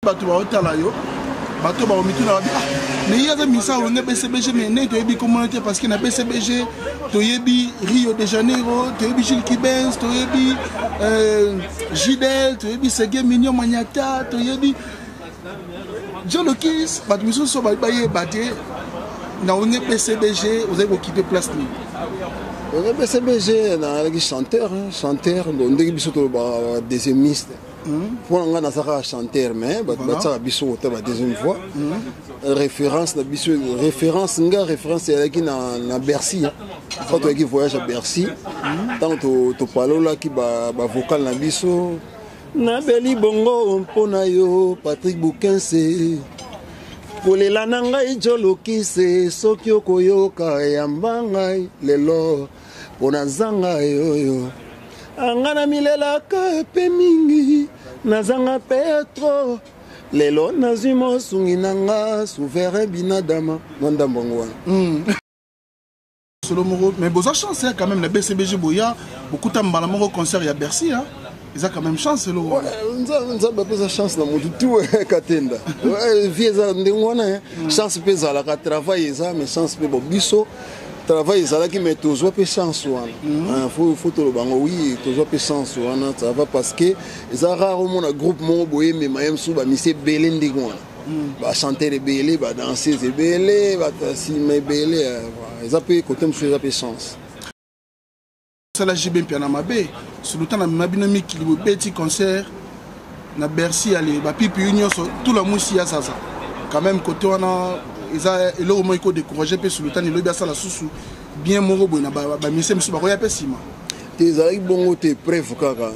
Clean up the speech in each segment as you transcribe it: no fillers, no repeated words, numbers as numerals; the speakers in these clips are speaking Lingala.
bato ba otala yo bato ba omituna ba mais il y a des misa on est BCBG mais ne to yebi communauté parce que na BCBG to yebi Rio de Janeiro to yebi Gilles Kibens to yebi Gidel to yebi Sege Mignon Magnata to yebi John Lokis bato miso so ba ye baté na on est BCBG vous avez occupé place ni on est BCBG na les chanteurs on dit biso to ba deuxième liste pour nga na saka chanteur mais ba tsaka biso to ba deuxième fois référence na biso référence ya ki na Bercy quand tu voyage à Bercy tant to palola ki ba vocal na biso na beli bongo mpona yo Patrick Bouquinse kolela na ngai jolokise soki okoyoka yamba ngai lelo mpona zanga yoyo anga na milelaka pe mingi nazanga petro lelo nazwi mosungi nanga souverain binadama mwandambongo wana solo moko mais boza chance quand même la BCBG boya beaucoup de mbala moko concert ya Bercy hein ils ont quand même chance lo nza ba pesa chance na mutu tu katenda vieza ndengwana chance pesa la ka travail ça mais chance pe bobiso travail ça qui met toujours peu chance wana faut to bango oui toujours peu chance wana ça va parce que ça rarement un groupe mon boye mais même sous ba mise belé ndingwana ba chanter les belé ba danser les belé ba filmer belé ça peut côté monsieur ça peu chance ça la JB piano mabe sur le temps na mabinomi qui le petit concert na Bercy aller ba pipi union tout la moussia ça quand même côté wana eza eloko mo iko décourager pe sur le temps il lobi asala susu bien moko boy na ba mise musu ba koya pe sima tes ari bongo te preuve kaka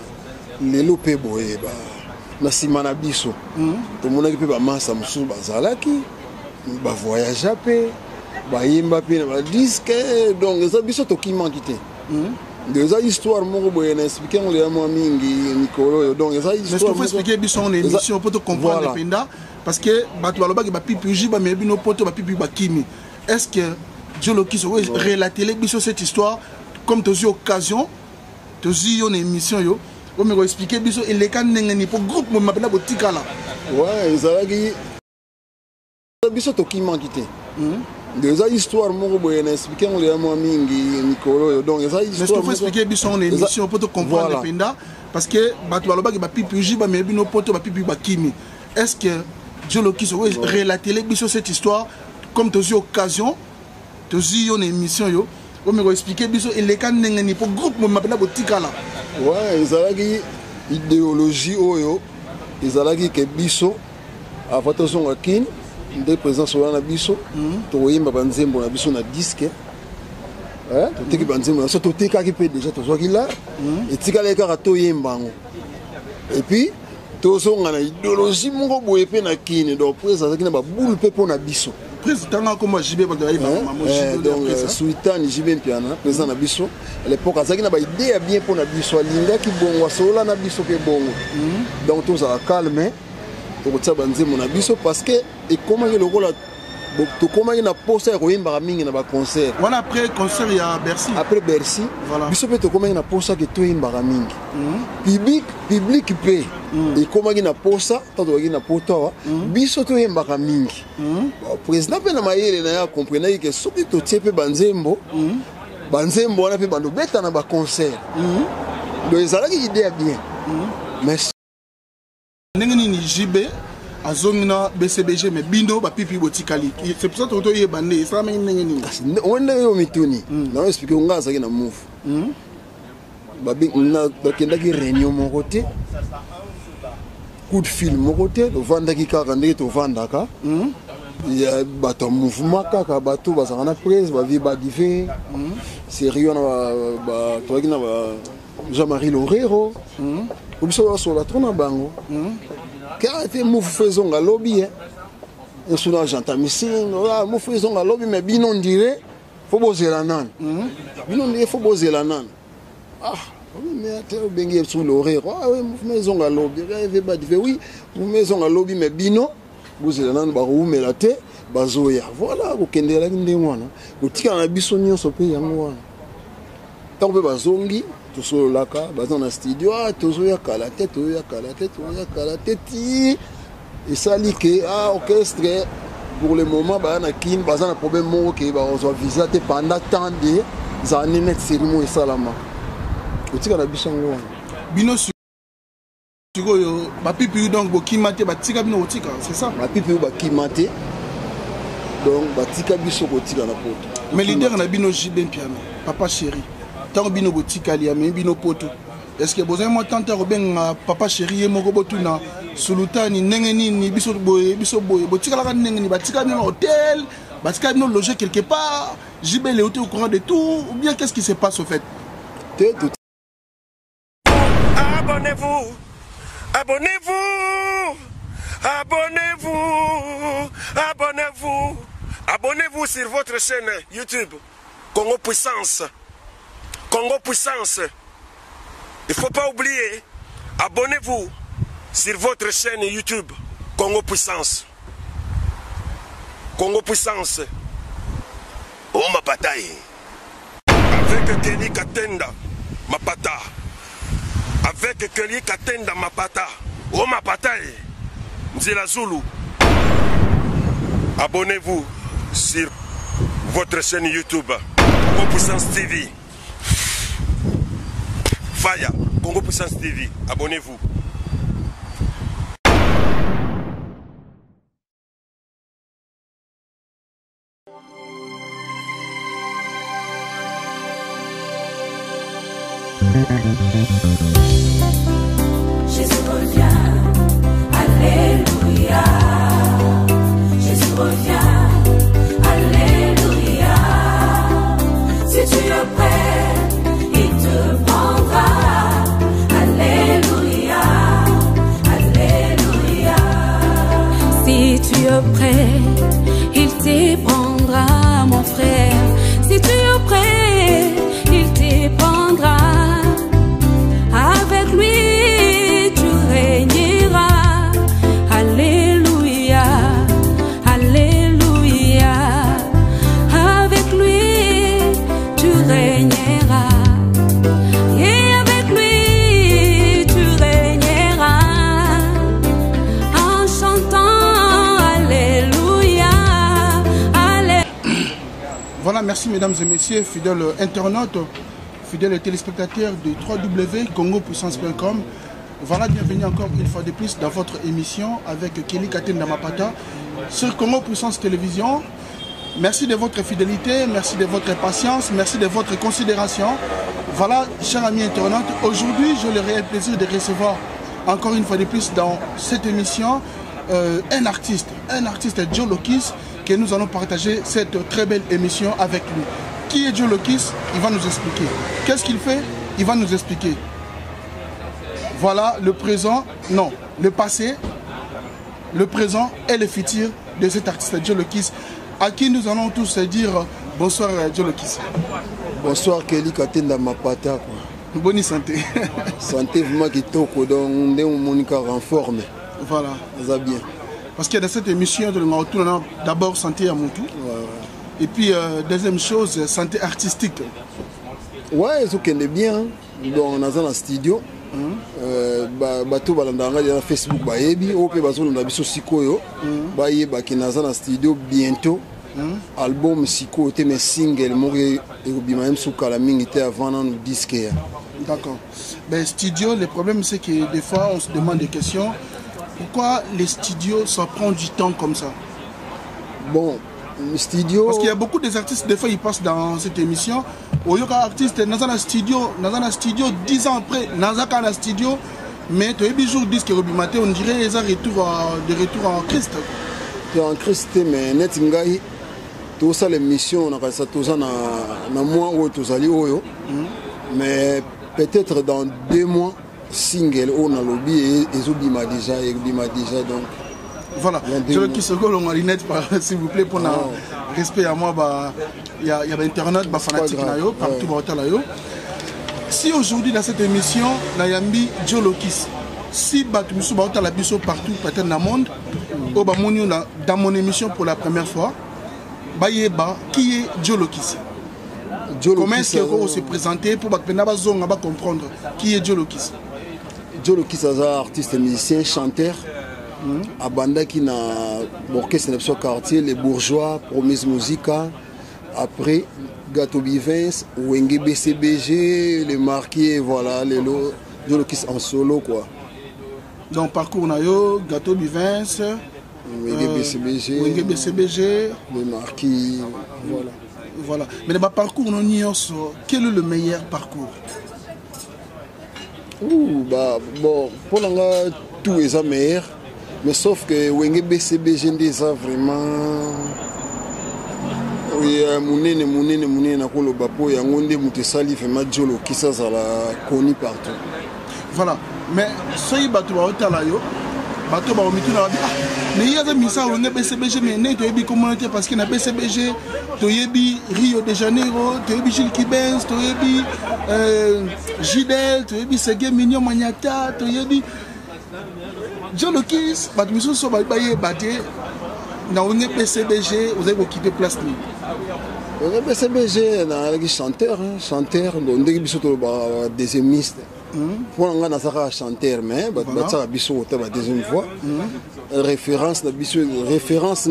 lelo pe boye ba na sima na biso to monaki pe ba masa musu bazalaki ba voyage pe ba yimba pe na ba disque donc eza biso to ki manquité des histoires moko boye na expliquer on les mo mingi Nicolo donc eza histoire faut expliquer biso on émission pour te comprendre penda parce que bato baloba ke ba pipi ba mais bino poto ba pipi ba kimi est-ce que Dieu le qui se relater les biso cette histoire comme tu as eu occasion tu as eu une émission yo on me expliquer biso et les kan ngeni pour groupe mo mapena botika là ouais ezalaki biso to ki manquité des histoires moko boye na expliquer on les mo mingi Nicolo donc eza histoire faut expliquer biso on émission pour te comprendre penda parce que bato baloba ke ba pipi ba mais bino poto ba pipi ba kimi est-ce que Dieu le qui se relater les biso cette histoire comme tu as eu occasion tu as eu une émission yo on me expliquer biso et les kan ngeni pour groupe mo mapena botika là ouais ezalaki idéologie oyo ezalaki ke biso avant to zonga kin de présence wana biso to yimba banzembo na biso na disque to teki banzembo so to teka ki pe déjà to zoki là et tika le kaka to yimbango et puis to zonga na idéologie moko boye pe na kin donc présence azaki na ba boule pe pona biso président comme JB ba donc Sultan JB piana président na biso à l'époque azaki na ba idée bien pona biso alinga ki bongo sola na biso ke bongo donc tout ça calme to tsa banzemo na biso parce que et comment le rôle to comment na posa ko yimba mingi na ba concert voilà après concert il y a Bercy après Bercy voilà biso pe to comment na posa ke to yimba mingi public pe et comment na posa to na poto biso to yimba mingi président pe na mayele na ya comprendre que soki to tie pe banzembo wana pe bando beta na ba concert donc ezalaki idée bien mais ndenge ni JB azongina BCBG mais bindo ba pipi botikali c'est pour ça que to yebande ça mais ndenge ni wende yo mituni na expliquer ngaza na move ba na bakendaki réunion mon côté coup de fil mon côté to vandaki kaka ndenge to vandaka ya bato mouvement kaka bato bazana presse ba vi ba divé sérieux na ba to na ba Jean-Marie Lorero obiso sur la trona bango car était mou faisons à lobby un souvent j'entends missing là mou faisons à lobby mais binon dirait faut poser la nan binon dirait faut poser la nan ah mais tu bengi sur Lorero ah oui mou maison à lobby oui mou maison à lobby mais binon poser la nan ba roumé la té bazoya voilà ko kendela ndengwana utika na biso nyonso pe yango wana tant pe bazongi tout sur la ca dans un studio tout sur la calate ti Et ça dit que orchestre pour le moment bah na kin bah ça un problème mo que bah on doit visiter pendant tant de années net cérémonie salama. Otika na bisango. Bino sikoyo ba pipi donc bokimate batika bino otika, c'est ça? Ba pipi bakimate. Donc batika biso kotika na poto. Mais leader na bino Jibin Piano, papa chéri. Tant bino botika liya mais bino poto. Est-ce que vous avez moi tant à papa chéri et mon robotuna sulutani nengeni ni biso boye botika la nengeni batika bino hôtel, batika bino loger quelque part, Jibin le hôtel au courant de tout ou bien qu'est-ce qui se passe au fait? Abonnez-vous. Abonnez-vous. Abonnez-vous. Abonnez-vous. Abonnez-vous sur votre chaîne YouTube Congo Puissance. Congo Puissance. Il ne faut pas oublier, abonnez-vous sur votre chaîne YouTube Congo Puissance. Congo Puissance. Oh ma bataille. Avec Kelly Katenda, ma pata. Avec Kelly Katenda, ma pata. Oh ma bataille. Nzila Zulu. Abonnez-vous sur votre chaîne YouTube Congo Puissance TV. Faya, Congo Puissance TV, abonnez-vous. Jésus revient, alléluia. Jésus revient, alléluia. Si tu es prêt, il te prendra. Alléluia, alléluia. Si tu es prêt, il te prendra, mon frère. Si tu es prêt, il te prendra. Avec lui, tu régneras. Alléluia, alléluia. Avec lui, tu régneras. Et avec lui, tu régneras. En chantant Alléluia, Alléluia. Voilà, merci mesdames et messieurs, fidèles internautes, fidèles téléspectateurs de www.congopuissance.com. Voilà, bienvenue encore une fois de plus dans votre émission avec Kelly Katenda Mapata sur Congo Puissance Télévision. Merci de votre fidélité, merci de votre patience, merci de votre considération. Voilà, chers amis internautes, aujourd'hui, j'ai le réel plaisir de recevoir encore une fois de plus dans cette émission un artiste Joe Lokis, que nous allons partager cette très belle émission avec lui. Qui est Joe Lokis? Il va nous expliquer. Qu'est-ce qu'il fait? Il va nous expliquer. Voilà le présent, non, le passé, le présent et le futur de cet artiste Joe Lokis, à qui nous allons tous dire bonsoir Joe Lokis. Bonsoir Kelly Katenda Mapata. Bonne santé. Santé vraiment qui toko donc on monica en forme. Voilà. Ça bien. Parce que dans cette émission, on a d'abord santé à mon tour. Ouais. Et puis deuxième chose, santé artistique. Ouais, c'est ok, bien. Donc on a dans le studio. Bato balandanga na Facebook bayebi ope bazolanda biso sikoyo bayeba ki naza na studio bientôt album sikoyo te mais single moko ekobima même sukala mingi te avant na disque. D'accord. Ben studio, le problème c'est que des fois on se demande des questions. Pourquoi les studios ça prend du temps comme ça? Bon, studio. Parce qu'il y a beaucoup des artistes, des fois ils passent dans cette émission. Au yoka artiste, dans un studio 10 ans après, dans un studio, mais tu as eu jour disque matin, on dirait les retour en Christ. En Christ, mais net ngai, tout ça l'émission, on a ça tout ça na mois où tout ça oyo, mais peut-être dans 2 mois single on a lobby et Zobima déjà donc. Voilà, je veux qu'il se colle en marinette, s'il vous plaît, pour un respect à moi, il y a Internet, fanatique, partout, si aujourd'hui dans cette émission, il y a Joe Lokis, si tu as la biso partout, peut-être dans le monde, dans mon émission pour la première fois, qui est Joe Lokis? Comment est-ce qu'il faut se présenter pour comprendre qui est Joe Lokis? Joe Lokis est un artiste, musicien, chanteur. abandaki na orchestre na quartier les bourgeois Promise Musica après Gâteau Bivins Wenge BCBG le marquis voilà les Jolokis en solo quoi. Donc parcours na yo Gâteau Bivins Wenge BCBG le marquis voilà mais le parcours non nyonso quel est le meilleur parcours? Bah bon pour l'anga tout est meilleur mais sauf que Wenge BCBG déjà vraiment oui munene na kolo bapo yango nde mutesali vraiment Jolo qui ça la connu partout. Voilà mais soyi bato ba otala yo bato ba omitu na mais il y a des misa Wenge BCBG mais ne to yebi communauté parce que na BCBG to yebi Rio de Janeiro to yebi Gilles Kibens to yebi Gidel to yebi Sege Mignon Magnata to yebi Jolokis bato miso so ba ye baté na Wenge BCBG vous avez occupé place ni Wenge BCBG na chanteur donc ndeki biso to ba deuxiémiste pour nga na saka chanteur mais ba ça biso ta ba deuxième fois référence na biso référence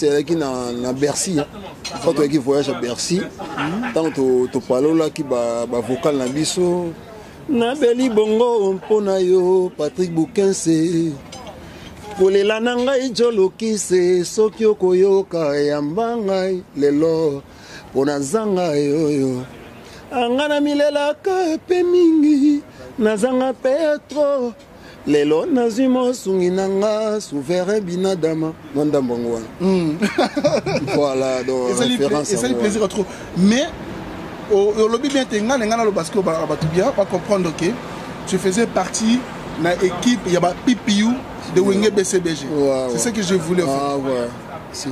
elle qui na Bercy quand tu qui voyage à Bercy tant to palola qui ba vocal na biso na beli bongo mpona yo Patrick Bouquinse kolela na ngai Jolokise soki okoyoka yamba ngai lelo mpona zanga yoyo anga na milelaka pe mingi nazanga petro lelo nazwi mosungi na nga souverain binadama mwandambongo wana voilà donc référence et ça lui plaisir à trop mais au lobby bien tenga ngana lo parce que ba bien pas comprendre que tu faisais partie na équipe il y a ba PPU de Wenge BCBG. Wow, c'est ça que je voulais faire. Ah ouais. Si.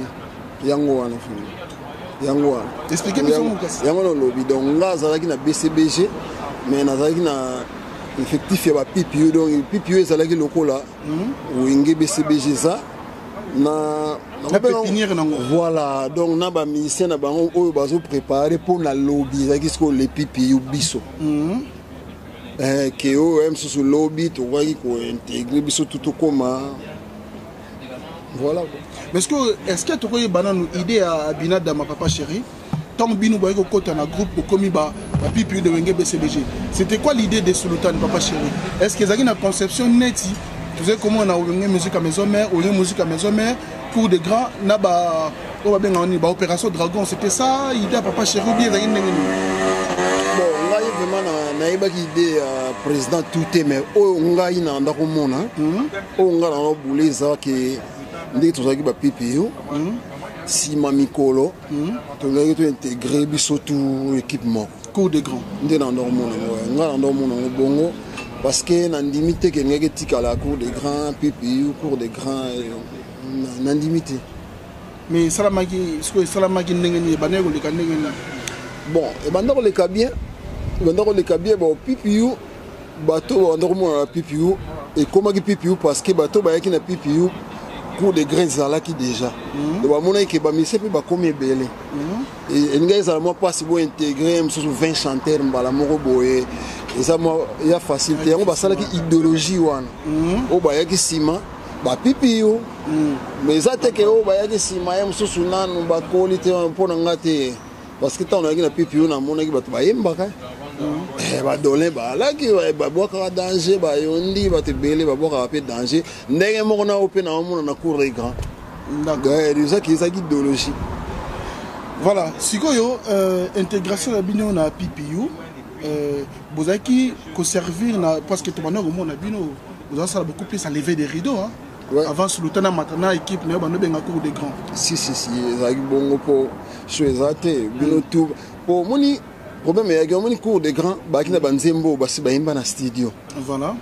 Yango wana yango. Expliquez-moi mon cas. Yango no lobby donc là zalaki na BCBG mais na zalaki na effectif ya ba PPU donc PPU zalaki lokola Wenge BCBG ça na pépinière nango. Voilà donc na ba musicien na bango oyo bazo préparer pour la lobby zalaki ce que les PPU biso. Que même sur le lobby, tu vois qu'il faut intégrer tout comme voilà. Mais est-ce que tu as une idée à Binada, ma papa chéri? Tant que Bino Boyko Kota na groupe au Komiba, la pipi de Wenge BCBG. C'était quoi l'idée de Sulutan, papa chéri? Est-ce qu'ils avaient une conception nette? Tu sais comment on a Wenge musique à maison mère, Wenge musique à maison mère, cours de grand, naba, opération Dragon, c'était ça, l'idée à papa chéri ou bien ils avaient vraiment naibaki idée président tout mais o ngai na ndako mona o ngala na buleza ke ndiki tozaki ba PPU si mamikolo to ngai to intégrer biso tout équipement cours de grand ndé na ndako mona ngala ndako mona bongo parce que na ndimité ke ngeke tika la cours de grand PPU cours de grand na ndimité mais salamaki ce que salamaki ndengeni baneko le kanengeni bon e bandako le ka bien bandako le kabie ba PPU bato bandako mona PPU et comment ki PPU parce que bato ba yaki na PPU pour des grains zalaki déjà de ba mona ke ba mise pe ba komi belé et ngai za moi pas si bon intégrer même sur 20 chanteurs mbala moko boye et ça moi il y a facilité yango ba sala ki idéologie wana o ba yaki sima ba PPU mais ça te ke o ba yaki sima yam susu nanu ba qualité mpona ngate parce que tant on a na PPU na mona ki bato ba yembaka ba dolé ba la ki ba boka danger ba yondi ba te belé ba boka pe danger ndenge moko na open na mona na cour des grands d'accord c'est ça qui est idéologie voilà sikoyo intégration la bino na PPU bozaki ko servir na parce que to bana au monde na bino vous avez beaucoup plus à lever des rideaux hein ouais. Avant sur le temps maintenant équipe mais ba no benga cour des grands si ezaki bongo po choisate bino tout pour moni problème est que mon cours de grand baki na banzembo basi bayimba na studio voilà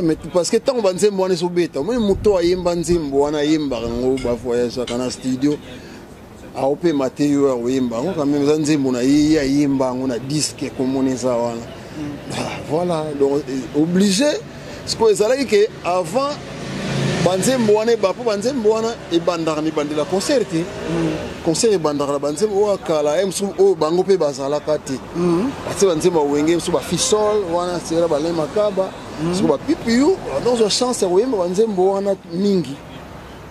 mais parce que tant banzembo wana so beta mon moto ayimba nzembo wana yimba ngo ba voyage kana studio a opé matériel oyimba ngo quand même nzembo na yimba ngo na disque comme ça wana voilà donc obligé ce que ça là que avant banzembo wana bapo banzembo wana ebandaka ni bandela concert te concert ebandaka na banzembo oyo akala msu oyo bango mpe bazalaka te batie banzembo awenge msu bafisol wana sera balema kaba siko bapipiu donzwa chance ya koyemba banzembo wana mingi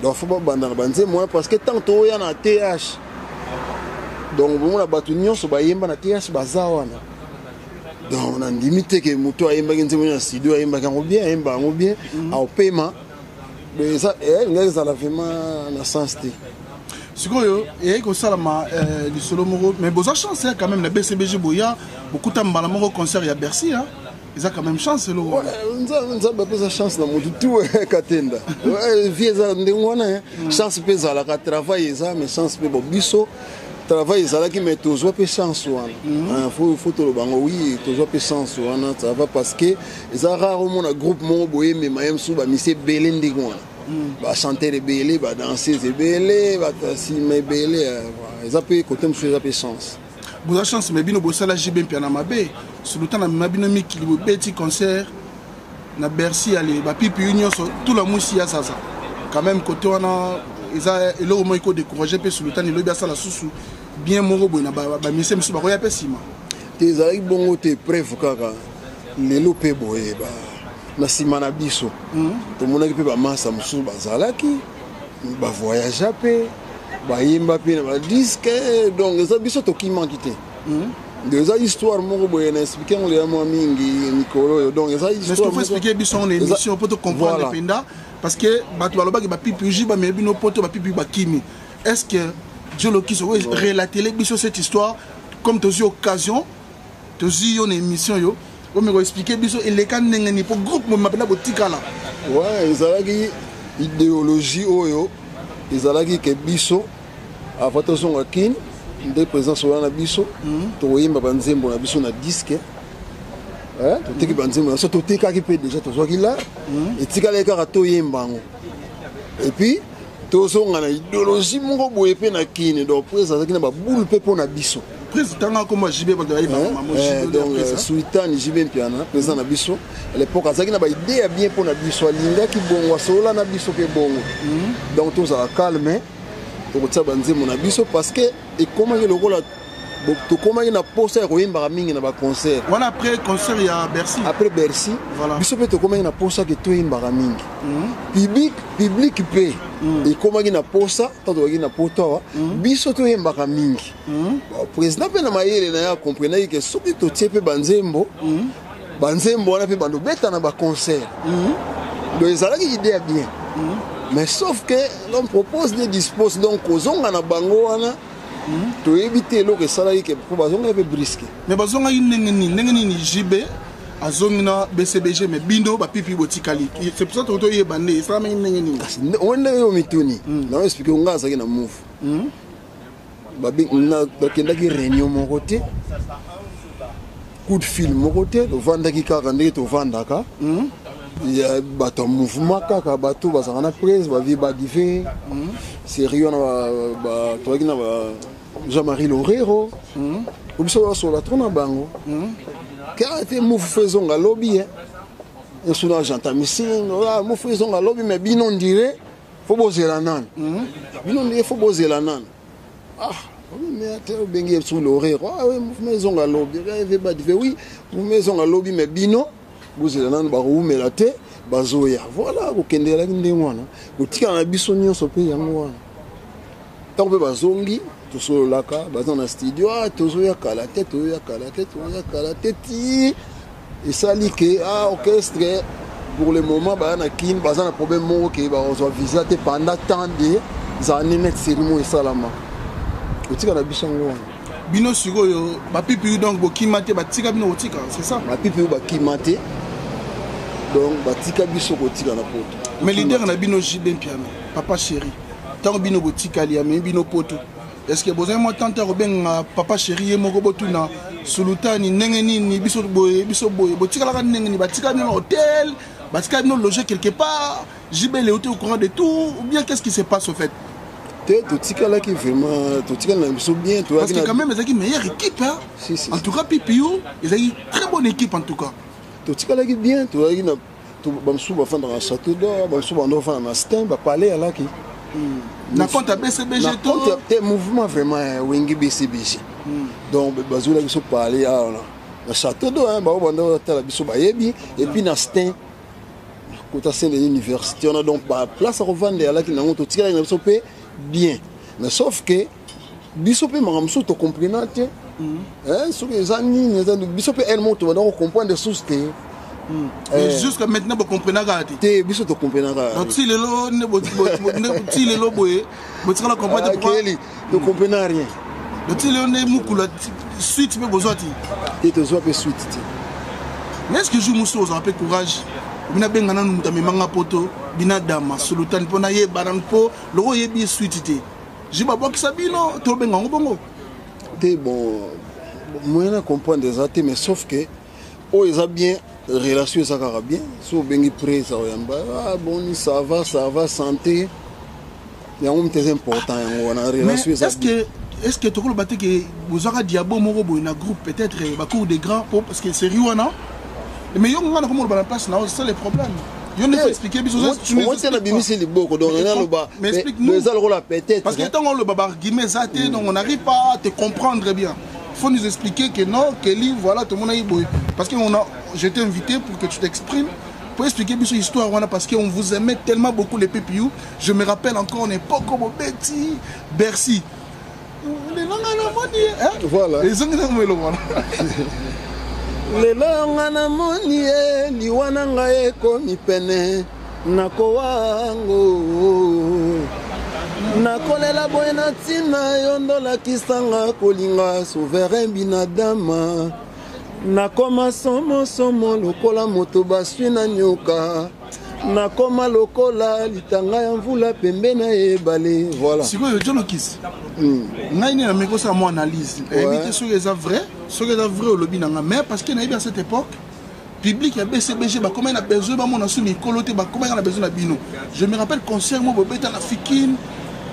donc fo babandaka banzembo wana parce que tant toya na TH donc bomona bato nyonso bayemba na TH baza wana donc na ndimi te ke moto ayembaki nzembo na studio ayembaki yango bien aopema mais ça ngai ezala vraiment na sens te sikoyo eyei kosalama lisolo moko mais boza chance quand même na BCBG boya bokuta mbala moko concert ya Bercy ils ont quand même chance le roi nzambe apesa chance na motu tu katenda vie eza ndenge wana chance mpe ezalaka travail eza mais chance mpe bobiso travail ezalaki mais tozwa mpe chance wana faut toloba ngo oui tozwa mpe chance wana ça va parce que eza rare omona groupe moko boyemema ye mosusu bamisi ebele ndenge wana bachanteur ebele badanseuse ebele batasima ebele eza mpe kote mosusu eza mpe chance boza chance mais bino bosala jibe mpia na mabe suluta na mema bino mikili bobeti concert na Bercy ale bapipi nyonso tout la musi ya sasa quand même côté wana eza eloko moko décourager pe suluta ni lobi asala susu bien moko boy na ba mise misu bakoya pe sima te ezalaki bongo te preuve kaka lelo mpe boye na nsima na biso tomonaki mpe bamasa mosusu bazalaki bavoyagea mpe bayemba mpe na badiske donc eza biso tokimaki te donc eza histoire moko boye na explike yango leya mwa mingi mikolo oyo donc eza histoire faut expliquer biso na émission pour te comprendre penda parce que bato balobaki bapipi uji bameye bino poto bapipi bakimi est-ce que Dieu Lokiso relater biso cette histoire comme tozi occasion tozi yo na émission yo on me expliquer biso eleka ndenge ni pour groupe mo mapela botikala ouais ezalaki idéologie oyo ezalaki ke biso avant tozonga kini nde présence wana biso toyemba banzembo na biso na disque toteki banzembo na so totekaki mpe déjà tozwaki la etikala kaka toyemba ngo et puis tozonga na idéologie moko boye mpe na kini donc po ezalaki na baboule mpe mpo na biso président comme JB donc Sultan JB Mpiana président na biso à l'époque azaki na ba idée ya bien pour na biso alingaki bongo solola na biso pe bongo donc tout ça calme to tsa banzemo na biso parce que et comment le rôle to comment na posa ya koyemba mingi na ba concert voilà après concert ya Bercy après Bercy voilà biso pe to comment na posa que to yemba mingi public pe et comment na posa to na poto biso to yemba mingi président pe na mayele na ya comprendre que soki to tie pe banzembo wana pe bando beta na ba concert donc ezalaki idée bien mais sauf que l'on propose des dispose donc kozonga na bango wana to éviter lo que ça là que pour bazonga pe brisque mais bazonga ndenge ni JB azongi na BCBG mais bindo ba pipi botikali c'est pour ça to yebande ça mais ndenge ni on yo mituni na expliquer nga ça na move babi na bakendaki réunion mon côté coup de fil mon côté to vandaki kaka ndenge to vandaka ya bato mouvement kaka bato bazana presse ba vie ba divé sérieux na ba toaki na ba Jean-Marie Lorero obiso sur la trona bango car était move faisons ga lobby et sur j'entends missing move faisons ga lobby mais binon dirait faut poser la nan binon dirait faut poser la nan mais tu bengi sur Lorero oui move maison ga lobby ba divé oui move maison ga lobby mais binon bozela nan ba rumela te bazoya voilà kokendela ndenge wana kotika na biso nyonso pe yango wana tant pe bazongi tosololaka baza na studio tozoya kala te ti esali ke orchestre pour le moment ba na kin baza na problème moko ke bazwa visa te pendant tant de années net cérémonie esalama kotika na biso yango wana bino sikoyo bapipi donc bokimate batika bino kotika c'est ça bapipi bakimate donc batika biso kotika na poto mais leader na bino JB Mpiana papa chéri tant bino botika lia mais bino poto est-ce que besoin moi tante robenga papa chéri moko botuna sulutani ndenge nini biso boye botika la ndenge ni batika bino hôtel batika bino loger quelque part JB le hôtel au courant de tout ou bien qu'est-ce qui se passe au fait totika là qui vraiment totika na biso bien parce que quand même ils ont une meilleure équipe hein si. En tout cas Pipiou ils ont une très bonne équipe en tout cas totika là qui bien bamsusu bafanda na château d'or bamsusu bando bafanda na stin bapale alaki na compte ya BCBG na compte te mouvement vraiment wengi BCBG donc bazolaki biso pale awa na château d'or bao banda batala biso bayebi et puis na stin kota sein de l'université on a donc pas place à revendre alaki nango totikalaki na biso mpe bien mais sauf que biso mpe makambo mosusu tocomprena te soki eza nini eza biso mpe elle moto banda kocomprendre source te jusqu'à maintenant vous comprenez te biso tocomprena donc si lelo si lelo boye botikala comprendre pourquoi ne comprena rien donc si lelo ne mukula suite pe besoin ti et tozwa pe suite te mais est-ce que je muso vous avez courage bina bengana numuta memanga poto bina dama sultan pona ye banan po loko yebi suite te jiba bokisa bino to benga ngobongo te bon moyen à comprendre des athées mais sauf que oh ils a bien relation ça car bien so bengi près ça yamba ah bon ça va santé il y a un très important on a relation ça est-ce que tu crois que vous aurez diabo moko boy na groupe peut-être ba cour des grands parce que c'est riwana mais yo ngana comment on place là c'est le problème yo ne faut expliquer biso tu me dis la bimisi li boko donc on a le bas mais explique-nous ça le rôle peut-être parce que tant on le baba guillemets ça donc on n'arrive pas à te comprendre bien. Il faut nous expliquer que non, Kelly, voilà, tout le monde a eu beau. Parce que je t'ai invité pour que tu t'exprimes, pour expliquer cette histoire, parce qu'on vous aimait tellement beaucoup les PPU. Je me rappelle encore, on n'est pas comme Betty, Bercy. Voilà. Les gens qui ont le voilà. Les langana moni liwana ngae komi pene nakowango nakolela boye na ntina yo ndolakisanga kolinga souverain binadama nakoma somosomo lokola moto baswi na nyoka nakoma lokola litanga ya mvula pembe na ebale voilà sikoyo jolokisi ngai ni na mekosa mo analyse éviter ce que ça vrai au lobby nanga mais parce que na à cette époque public ya BCBG ba comment on a besoin ba mona sous mikolo te ba comment on a besoin na bino je me rappelle concert mo bobeta na fikine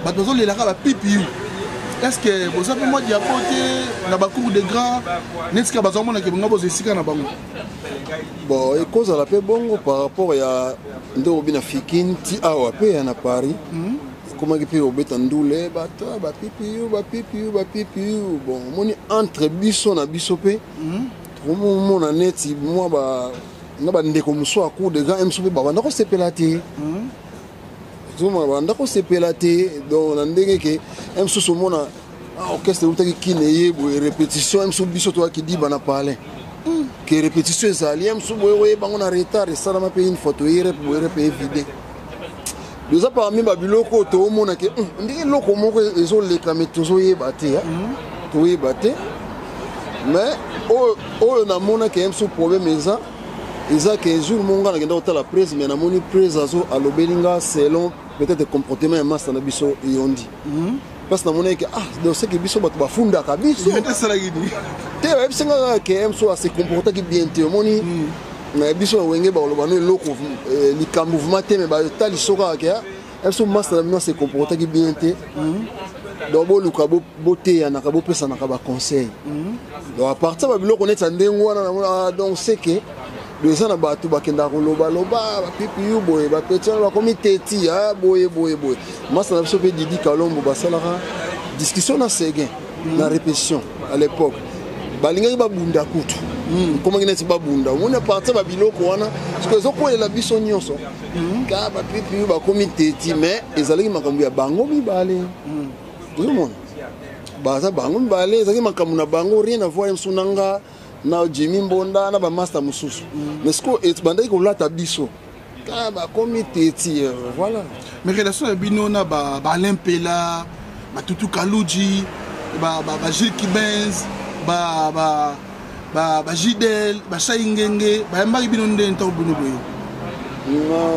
ba besoin les la PPU est-ce que vous avez moi diapoté na ba cour de grand n'est-ce que ba besoin mona ke ngabo zesika na bango bon et cause à la paix bongo par rapport ya ndo bina fikine ti awa pe na Paris comment que peut obeta ndule ba PPU bon moni entre biso na biso pe mon année moi bah na ba ndeko muso aku de grand mso ba banda ko sepelate zuma banda ko sepelate donc na ndenge ke mso so mona orchestre utaki kine yebo répétition mso biso to ki di bana parler que répétition ezali mso boye bango na retard et ça ma pe une photo yere pour pe vide déjà parmi ba biloko to mona ke ndenge loko moko ezo leka metozo yeba te to yeba te mais oh na mona que un problème eza que jour monga na kenda la presse mais na moni presse azo alobelinga selon peut-être comportement ya master na biso yondi parce que na mona que donc c'est que biso bato bafunda ka biso te ebisenga que un a se comporter qui bien te moni na biso wenge ba lobano loko li mouvement te mais ba tali soka que un master na se comporter qui bien te donc boluka boté na ka bopesa na ka ba conseil donc à partir de biloko net ndengo wana donc c'est que les gens ba tu ba kenda loba ba PPU boye ba petcha ba comité ti boye masa na biso pe Didi Kalombo ba salaka discussion na seguin na répétition à l'époque balinga ba bunda kutu comment ngene ba bunda on est parti ba biloko wana parce que zoko la biso nyonso ka ba PPU ba comité ti mais ezalaki makambo ya bango mibale tout le monde baza bango mibale ezalaki makambo na bango rien à voir msunanga na Jimmy Mbonda na ba master mususu mais ce que bandai ko lata biso ka ba comité ti voilà mais relation ya bino na ba Limpela ba Tutu Kaluji ba Gilles Kibens ba Jidel ba Saingenge ba mbaki bino nde nto bino boye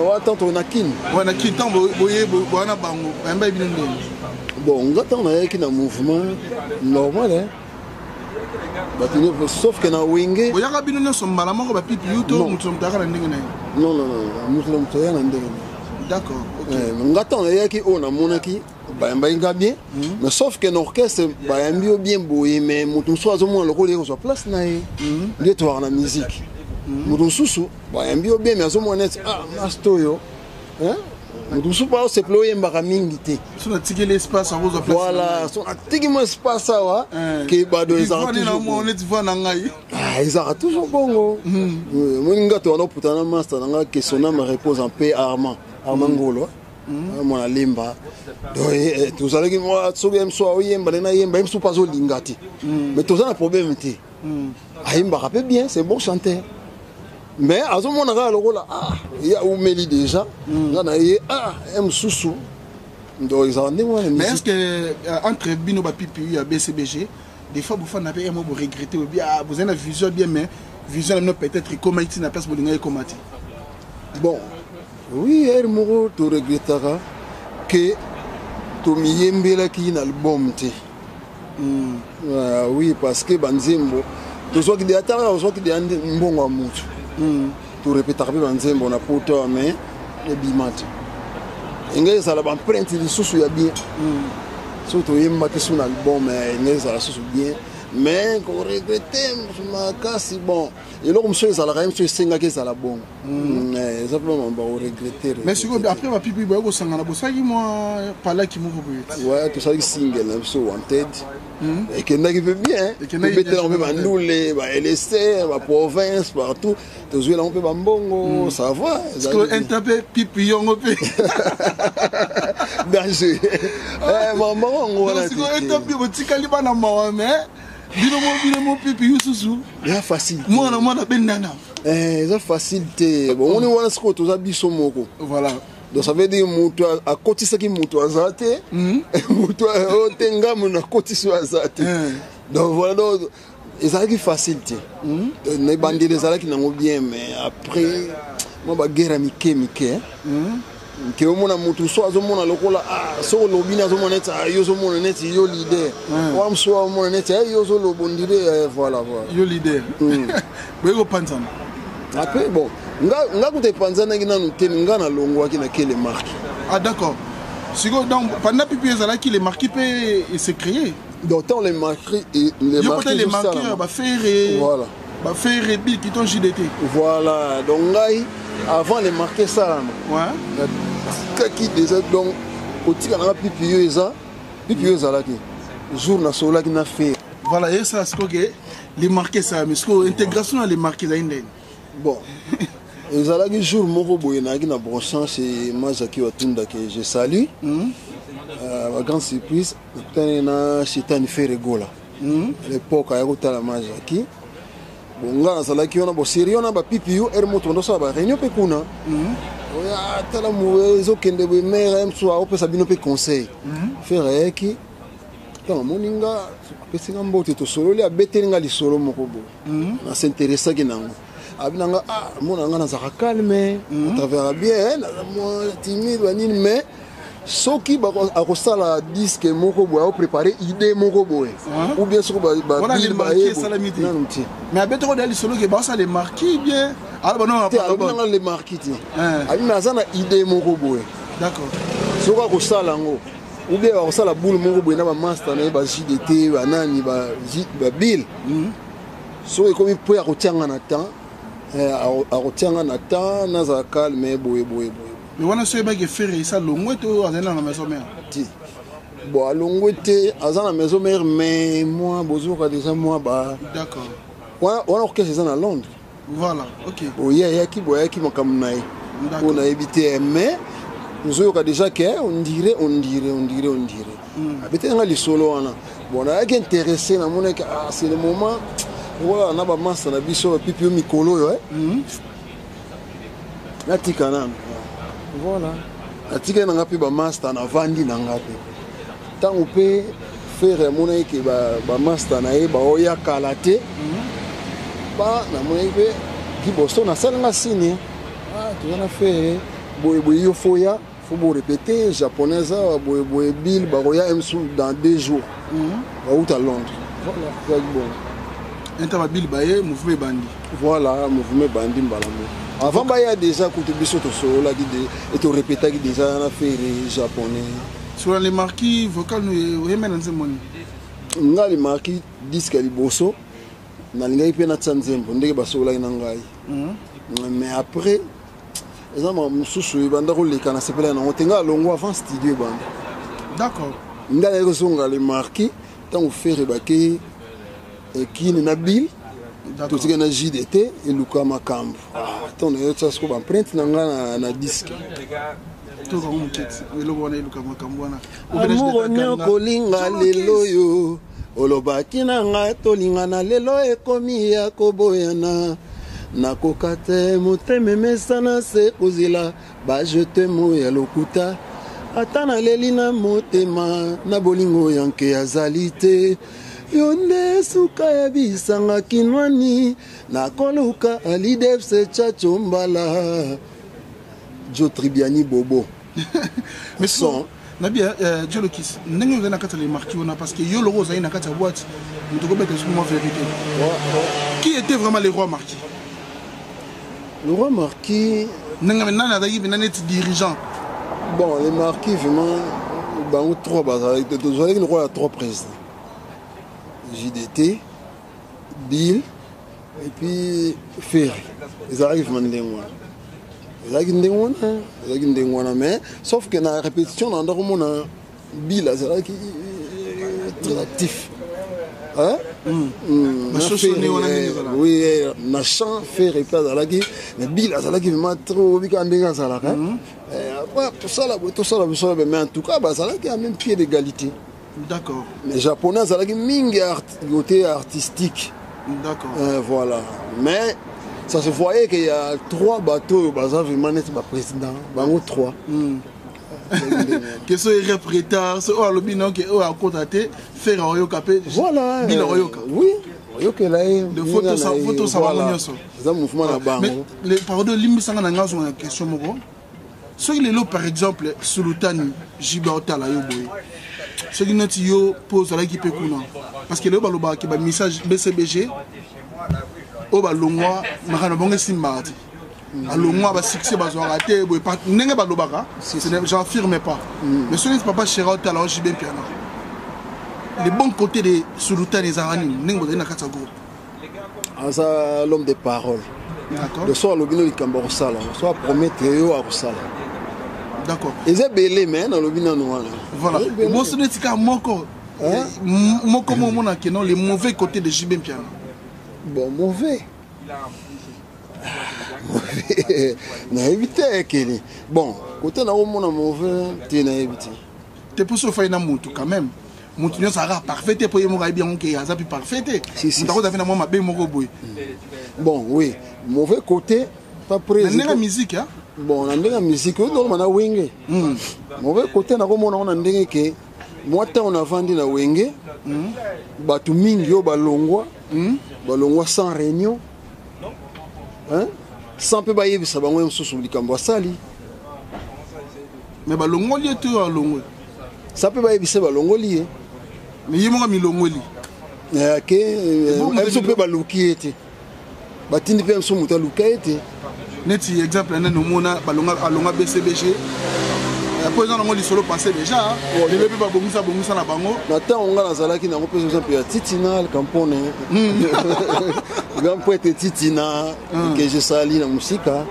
wa tanto na kin wana kin tanto boye wana bango ba mbaki bino nde bon ngata na yaki na mouvement normal hein sauf que na wenge oyaka bino nyonso mbala moko ba PPU to mutu mutaka na ndenge na non mutu mutaka na ndenge d'accord OK ngata na yaki ona monaki ba inga bien mais sauf que l'orchestre ba bien boye mais mutu so azo mona lokoli ko so place na ye ndeto na musique moto susu bayambi yo bien mais azomona ete mastoyo moto susu pa osepela oyembaka mingi te so atiki l'espace à rose voilà so atiki mo espace awa ke bado ezaka toujours bongo moninga to wana putana master nanga que son âme repose en paix Armand Ngolo mon alimba donc tout ça que moi soki emso oyemba na yemba emso pas olinga te mais tout ça na problème te ayemba rappelle bien c'est bon chanteur mais azomona ka lokola ya umeli déjà na ye emsusu donc ils ont mais est-ce que entre bino ba pipi ya BCBG des fois vous faites un mot vous regrettez ou bien vous avez une vision bien mais vision peut-être comment il n'a pas ce bolinga comment bon oui moko to regrettera que to miyembela ki na album te oui parce que banzembo to soit qui détara soit qui de mbongo mutu to répéter banzembo na poto mais le bimate ingé ça la empreinte de susu ya bien surtout yemba ki sur album ingé ça la susu bien mais qu'on regrettait ma casse bon et là monsieur ça la même chose singa que ça la bon simplement on regretter mais si après ma pipi ba ko sangana bo sagi moi pas là qui m'ouvre ouais tout ça qui single là so wanted et que n'a qui veut bien mettre on peut bandouler ba LST ba province partout to jouer là on peut ba mbongo ça va parce que intapé pipi yongo pe danger maman on va parce que intapé bo tikali bana mawa mais Bino pipi yususu. Ya facile. Moi na benana. Ça facilité. Bon on est wana siko to za biso moko. Voilà. Donc ça veut dire muto a kotisa ki muto azate. Muto otenga mona kotisa azate. Donc voilà donc ça qui facilité. Ne bandi les ala qui n'ont bien mais après moi ba guerre mike que au mona mutu so azomona lokola so lobi na azomona neta yo zomona neta yo leader wa mso wa mona neta yo zo lobondire voilà yo leader bego panzana après bon nga kute panzana ngina nutemi nga na longwa ki na kele marque d'accord sigo donc pendant pipi ezala ki les marques peut se créer donc tant les marques ba faire voilà ba faire bill qui ton JDT voilà donc ngai avant les marquer ça ouais qui déjà donc au tika na pipi yo là qui jour na sola qui na fait voilà et ça ce que les marquer ça mais ce que intégration les marquer là indien bon et ça là qui jour moko boye na qui na brochant c'est Mazaki Watunda que je salue ma grande surprise na Chitani Ferregola l'époque à Rotala Mazaki bonga na qui on a bo sérieux na ba pipi yo moto ndo sa ba réunion pe kuna oya tala muwezo kende be mera mswa opesa bino pe conseil faire ki kama moninga pesinga mbote to solo le abetelinga li solo moko bo na s'intéressa ki nango abinanga mona ngana za calme à travers bien na moi timide banini mais soki ba akosala disque moko bo a préparer idée moko bo ou bien soko ba voilà les marqués salamité mais abeto ko dali solo ke ba ça les marqués bien alors non pas les marqués abi mazana idée moko bo d'accord soko ko sala ngo ou bien ko sala boule moko bo na ba master na ba JDT ba nani ba bill so e komi po ya ko tianga na temps a ko tianga na temps na za calme boye mais on a ce bague faire ça longue to azana na maison mère ti bon longue azana maison mère mais moi bozoka déjà moi ba d'accord on a orchestre à Londres voilà OK bon ya ki makam nai on a évité mais bozoka déjà que on dirait abete nga li solo wana bon na qui intéressé na mona c'est le moment voilà na ba master na biso pipi mikolo yo na tikana voilà atika na ngapi ba master na vandi na ngapi tango pe faire mona ke ba master na e ba oya kalate ba na mona pe ki bosto na sala nga signe tu vas faire boy yo foya faut bo répéter japonaise boy bill ba oya emsu dans 2 jours ba out à Londres voilà c'est bon entama bill baye mouvement bandi voilà mouvement bandi mbalamo avant il y a déjà côté biso to solo qui et to répéter qui déjà na faire japonais sur les marquis vocal nous remen nzemoni nga les marquis disque liboso nalingaki mpe natia nzembo ndenge basololaki na ngai mais après eza mosusu ebanda koleka na sepelaki nango te ngai alongo avant studio ebanda d'accord ngai nayaki kozonga le marquis ntango fere bakei ekini na bile totikaki na JDT eluka makambo ntango nayotia siko baempreinte na ngai na diske amour onyokolinga lelo oyo olobaki na ngai tolingana lelo ekomi ya koboyana nakoka te motema emesana se kozela bajetemo ya lokuta ata naleli na motema na bolingo yanke azali te yo nde suka ya bisanga kinwani nakoluka alidefse chacho mbala Jo Tribiani Bobo mais son Nabia Dieu le kiss ndenge ngena kata les marquis on a parce que yo le rose na kata boîte on te commettre ce moment vérité qui était vraiment les rois marquis le roi marquis ndenge nana da yibi nana dirigeant bon les marquis vraiment bango trois baza avec le roi a trois présidents JDT Bill et puis Ferry ils arrivent maintenant ezalaki ndenge wana mais sauf que na répétition na ndako mona Bill azalaki très actif oui na chant faire et pas azalaki mais Bill azalaki vraiment trop bika ndenge azalaka tout ça mais en tout cas bazalaki à même pied d'égalité d'accord mais japonais azalaki mingi côté artistique d'accord voilà mais ça se voyait qu'il y a trois bateaux, vraiment président, bango trois. Que ce interpréteur, ce albino qui est à côté, faire un capé. Voilà. Oui. De photos, ça va venir ça. C'est un mouvement là bas. Mais les paroles de l'immiscible dans la zone question moko. Ceux qui les lots par exemple, Sultani, Jibaota la yoboy. Ceux qui n'ont pas posé la qui peut kuna. Parce que le baloba qui a un message BCBG. Oba longwa makana bonge simbati alongwa ba succès bazwa te boy pas ndenge ba lobaka j'affirme pas mais ce n'est pas Chérot alors JB piano les bons côtés de Sultan et Zarani ndenge ba na kata groupe asa l'homme de parole d'accord le soir lobino likambo sala soit promettre yo a sala d'accord et c'est belé mais na lobino no voilà bon ce n'est pas moko mona que non les mauvais côtés de JB piano. Bon, mauvais. Na éviter Kelly. Bon, côté na on mauvais, tu na éviter. T'es pour se faire na mutu quand même. Mutu nyo sera parfait pour y moka bien que ya zapi parfait. Si. T'as fait na moi ma be moko boy. Bon, oui, mauvais côté pas président. Na musique hein. Bon, na ndenge musique on na wenge. Mauvais côté na ko mona on ndenge ke moi on a vendu na wenge. Batu mingi yo balongwa. Balongwa sans réunion sans peu bayebisa bango mosusu likambo asali mais balongoli ete alongwe ça peut bayebisa balongoli mais yemonga milongoli ke emso pe baluki ete batindi pe emso muta luka ete neti exemple nene nomona alonga BCBG après on a solo passé déjà les bébés pas bongisa na bango na temps on a nazalaki na repose exemple ya Titina Campone grand poète Titina que je sali na musika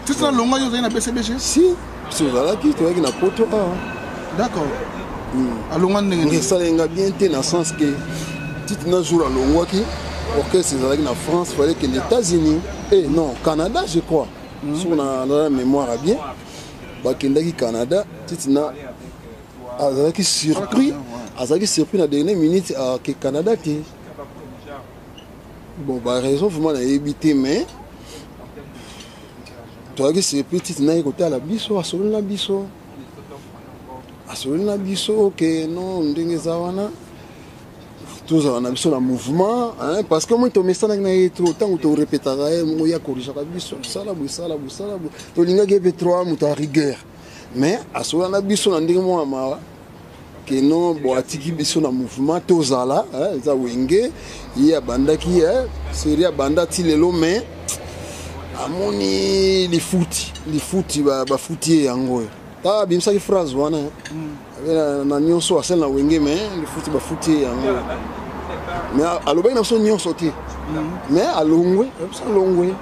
Titina longa yo na BCBG si zalaki to na poto d'accord alonga ndenge ça lenga bien te na sens que Titina jour alongwa ki orchestre zalaki na France fallait que les États-Unis et non Canada je crois sur la mémoire bien bakendaki Canada Titina azalaki surpris na dernière minute que Canada te bon bah raison vraiment na éviter mais toi que surpris Titina côté à la biso asoli na biso que non ndenge zawana tous on a biso la mouvement parce que moi to mesana na trop tant to répétera mo ya corriger biso sala to linga ke P3 muta rigueur mais asola na biso na ndenge mo ma que non bo atiki biso na mouvement to zala za wenge ya bandaki série banda ti lelo mais amoni li futi ba futi yango ta bimsa ki phrase wana na nyonso asel na wenge mais li futi ba futi yango mais alobaki na so nyonso te mais alongwe alongwe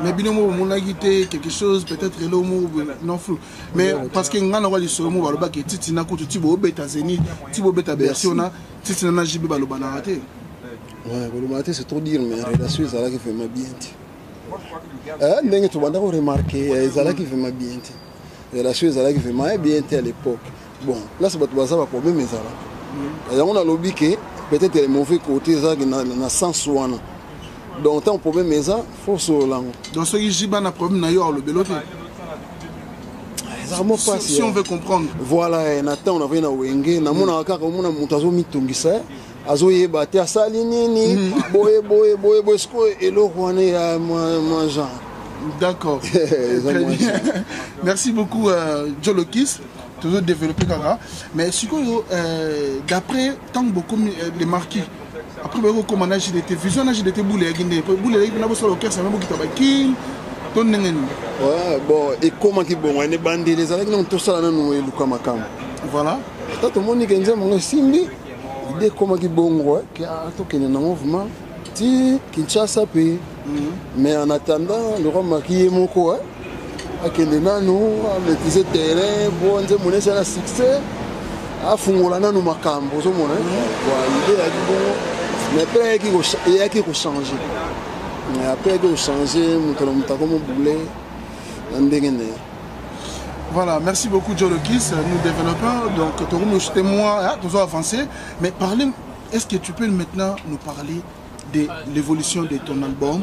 mais binomo monaki te quelque chose peut-être l'homo non flou mais parce que ngana wali solomo baloba ke titi na kutu tibo beta zeni tibo beta versiona titi na jibe baloba na raté ouais baloba te c'est trop dire mais relation ezala qui fait ma bien ndenge to banda ko remarquer ezala qui fait ma bien relation ezala qui fait ma bien à l'époque bon là c'est pas ça va problème ezala et on a lobby que peut-être les mauvais côtés ça na sens wana donc tant problème mais ça faut so lango donc ce qui jiba na problème na yo le belote si on veut comprendre voilà et Nathan on avait na wenge na mona kaka mona mutazo mitungisa azo yeba te asali nini boye sko eloko wana ya moi genre d'accord très bien merci beaucoup Jolokis toujours développé kaka mais siko d'après tant beaucoup les marquis après le commandage de télévision j'ai été boule na boso le cœur ça même qui tabaki ton nengeni ouais bon et comment qui bon on est bandé les avec non tout ça na no eluka makam voilà tout le monde kenza mon simbi idée comment qui bon ouais qui a to kene na mouvement ti Kinshasa pe mais en attendant le roi maquillé moko akende nanu ametize terrain bon nze mon ça succès afungola nanu makambo zo mona voilà idée a bon mais après il y a qui changer mais après il changer muto comme bouler ndengene. Voilà, merci beaucoup Jolokis, nous développons donc tu témoin nous avons avancé mais parlez est-ce que tu peux maintenant nous parler de l'évolution de ton album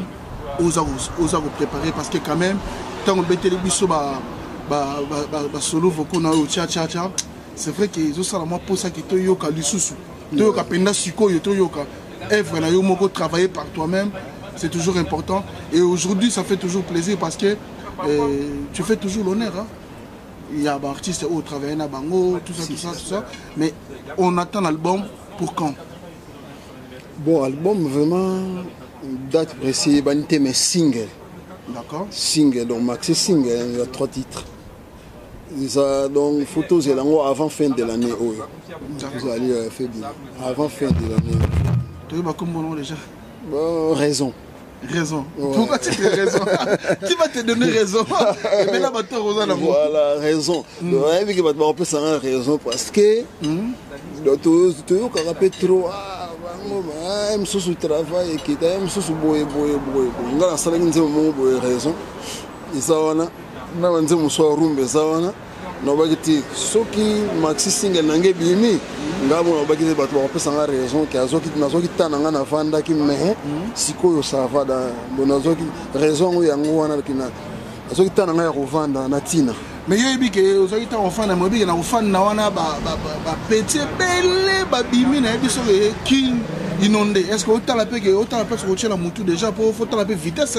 aux à préparer parce que quand même tant on bête les biso ba solo voko na cha c'est vrai que ils ont ça moi pour ça que to yoka lisusu to yoka penda siko yo to yoka œuvre na yo moko travailler par toi-même c'est toujours important et aujourd'hui ça fait toujours plaisir parce que tu fais toujours l'honneur hein? Il y a des artistes qui travaillent dans Bango, tout ça, mais on attend l'album pour quand? Bon, album vraiment, date précise, mais single. D'accord. Single, donc maxi single, il y a 3 titres. Ça, donc, photos et langue avant fin de l'année. Vous allez faire bien. Avant fin de l'année. Tu as comme bon nom déjà? Bon, raison. Raison. Ouais. Pourquoi tu as raison? Qui va te donner raison? Mais là, voilà, raison. Donc, on peut s'en raison parce que tu as trop. Je suis travail et je suis boy. Je suis raison. Et ça, on a showroom. Nobagiti soki maxi single nange bimi ngamo nobagiti bato ba pesa nga raison ki azoki nazoki tananga na vanda ki me sikoyo sava da bonazoki raison yango wana kina azoki tananga ya kovanda na tina mais yebi ke ozoki ta ofana mobi na ofana wana ba petit belle ba bimi na biso ke king inondé est-ce que otala pe so chela mutu déjà pour faut tala pe vitesse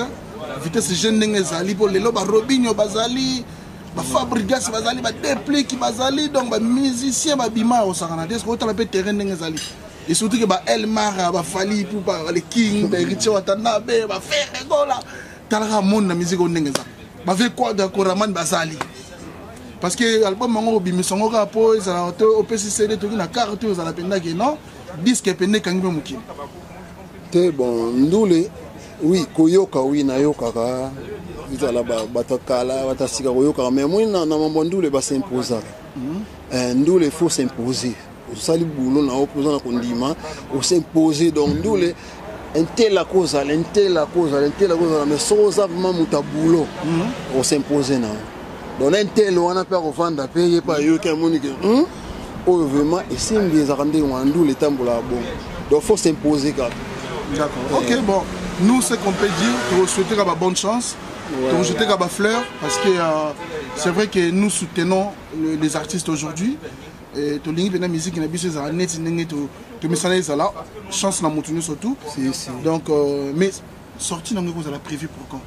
vitesse jeune ngezali pour lelo ba Robinho bazali ba Fabregas bazali ba Deplay qui bazali donc ba musicien ba bima au sakana est-ce que otala pe terrain ngezali et surtout que ba Elmar ba Fali pour ba les King ba Richie Watanabe ba Ferregola tala monde na musique ngeza ba fait quoi d'accord Raman bazali parce que album mango bimisongo ka po ezala au PCCD to na carte ezala penda que non disque pende kangi muki te bon ndule oui koyoka oui na yoka ka izala batakala batasika koyoka mais moi na mambo ndule ba s'imposer ndule faut s'imposer osali boulot na opposant na kondima o s'imposer donc ndule la cause mais so ça vraiment muta boulot o s'imposer na donc on a peur au vendre payer pas yo ka monique oh vraiment et c'est des arrendés wandu les tambola bon donc faut s'imposer quand d'accord ok bon nous ce qu'on peut dire te souhaiter la bonne chance te jeter la fleur parce que c'est vrai que nous soutenons les artistes aujourd'hui et to lingi pena musique na biso za net ndenge to misana za la chance na mutunu surtout donc mais sortie nango vous avez prévu pour quand?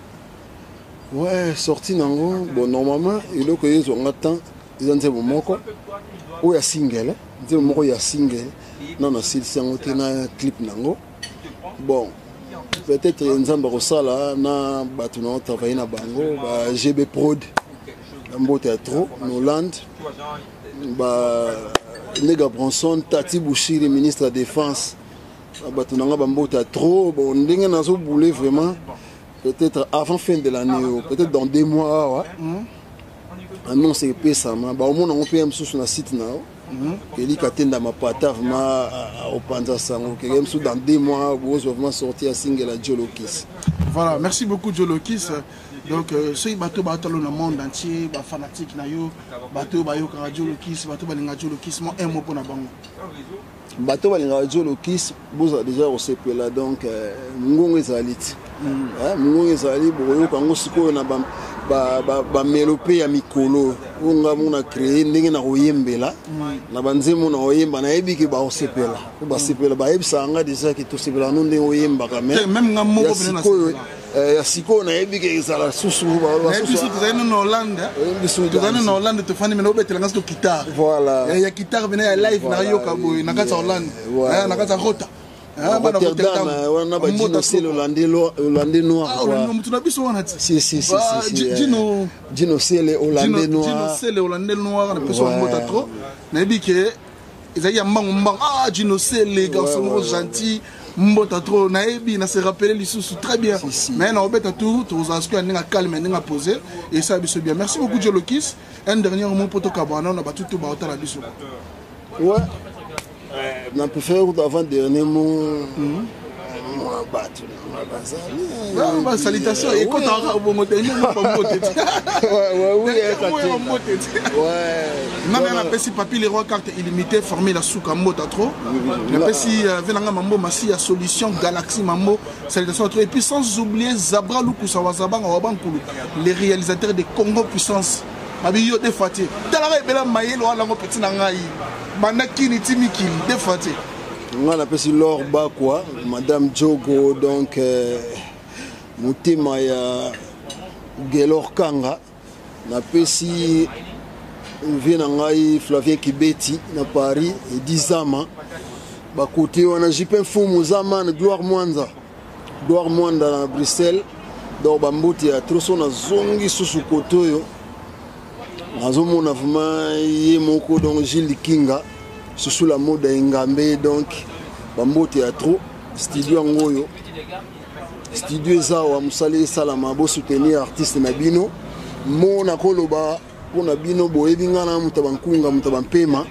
Ouais, sorti nango bon normalement il faut que ils ont attend ils ont dit moko ou ya single nze moko ya single non si sango tena clip nango bon peut-être nzamba ko sala na batu na travailler na bango ba GB Prod mbo théâtre Noland ba Nega Bronson Tati Bouchiri ministre de la défense bato nanga bambota trop bon ndenge nazo boulé vraiment peut-être avant fin de l'année peut-être dans 2 mois ouais. Annonce pe ça ma ba au moins on peut sur na site na eli katenda mapata vraiment au panza sango que même dans 2 mois vous vraiment sortir single à Jolokis. Voilà, merci beaucoup Jolokis. Donc ceux bateau bateau dans le monde entier, ba fanatique na yo, bateau ba yo ka Jolokis, bateau ba linga Jolokis, mo un mot pour na bango. Bateau ba linga Jolokis, vous a déjà au CP là donc ngongo ezalit. Ngongo ezali boyo kango siko na ba melope ya mikolo unga muna créer ndenge na oyembela na banzemo na oyemba na yebiki ba osepela ba sepela ba yebisa nga déjà ki to sepela no ndenge oyemba quand même nga moko bena na ya siko na yebiki ezala susu ba susu tuzana na Hollande tuzana na Hollande to fani mena obetela ngaso guitar voilà ya guitar bena ya live na yo ka boy na kata Hollande na kata Rota Rotterdam, on a pas dit Hollandais noir. Si. Dino c'est le Hollandais noir. Dino c'est le Hollandais noir. La personne mota trop. Nabi que ils aient mbang ah Dino c'est les garçons gentils. Mbota trop nabi na se rappeler les sous très bien. Mais na obeta tout aux aspects n'inga calme n'inga posé et ça c'est bien. Merci beaucoup Jolokis. Un dernier mot pour toi Kabana on a battu tout ba la biso. Ouais. On peut faire avant-dernier mot. Salutations. Et quand on a un bon dernier mot, on a papier les rois carte illimitée formé la souka mota trop. On a si venanga mambo massi à solution Galaxy mambo salutations trop et puis sans oublier Zabra Luku Sawazabanga Wabankulu les réalisateurs de Congo Puissance. Abiyo de Fatih. Talara bela mayelo ala ngo petit nangai. Manakini timikili de Fatih. On a appelé Lorba quoi, Madame Jogo donc Moutima ya Gelor Kanga. On a appelé si Vienangai Flavien Kibeti na Paris et 10 ans. Ba côté on a JP Fumu Zaman Gloire Mwanza na Bruxelles. Donc bamboti ya troso na zongi susu kotoyo. Nazomona vraiment yemoko donc Gilles Kinga sous la mode Ngambe donc bambote ya trop studio ngoyo studio zawa musale salama bo soutenir artiste na bino mona koloba pona bino boyebi ngana mutabankunga mutabampema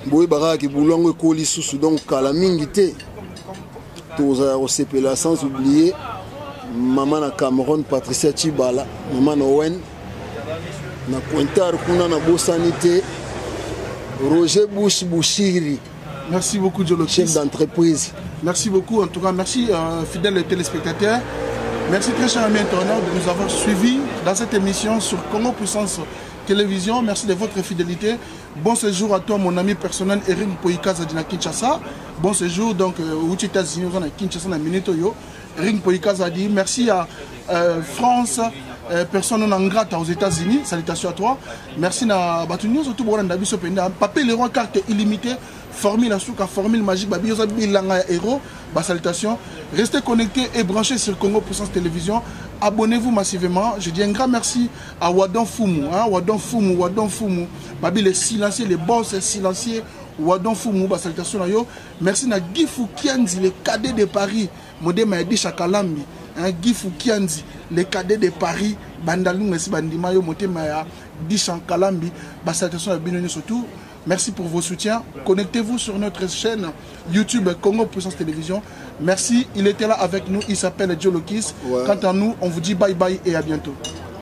boye baraki bulongo ekoli susu donc kala mingi te toza osepela sans oublier maman na Cameroun Patricia Chibala maman na Owen na Pointar kuna na Bosanité Roger Bouchiri. Merci beaucoup Jolokis. Chef d'entreprise. Merci beaucoup en tout cas, merci fidèles téléspectateurs. Merci très chers amis internautes de nous avoir suivis dans cette émission sur Congo Puissance Télévision. Merci de votre fidélité. Bon séjour à toi mon ami personnel Eric Poikaza de Kinshasa. Bon séjour donc aux États-Unis à Kinshasa na Minetoyo. Eric Poikaza dit merci à France. Personne non grata aux États-Unis, salutations à toi. Merci na Batunio surtout pour Ndabi Sopenda. Papé les rois carte illimitée, formule souka, formule magique, babiosa bilanga héros. Salutations. Restez connectés et branchés sur Congo Puissance Télévision. Abonnez-vous massivement. Je dis un grand merci à Wadon Fumu, Wadon Fumu. Babi les silencieux, les boss silencieux. Wadon Fumu, salutations à yo. Merci na Guy Foukianzi, les cadets de Paris. Modé Maedi Chakalambi. Guy Foukianzi, les cadets de Paris, Bandalou, merci Bandimayo, Motemaya, Dishan Kalambi, salutations à Binoni surtout. Merci pour vos soutiens. Connectez-vous sur notre chaîne YouTube Congo Puissance Télévision. Merci, il était là avec nous, il s'appelle Jolokis. Ouais. Quant à nous, on vous dit bye bye et à bientôt.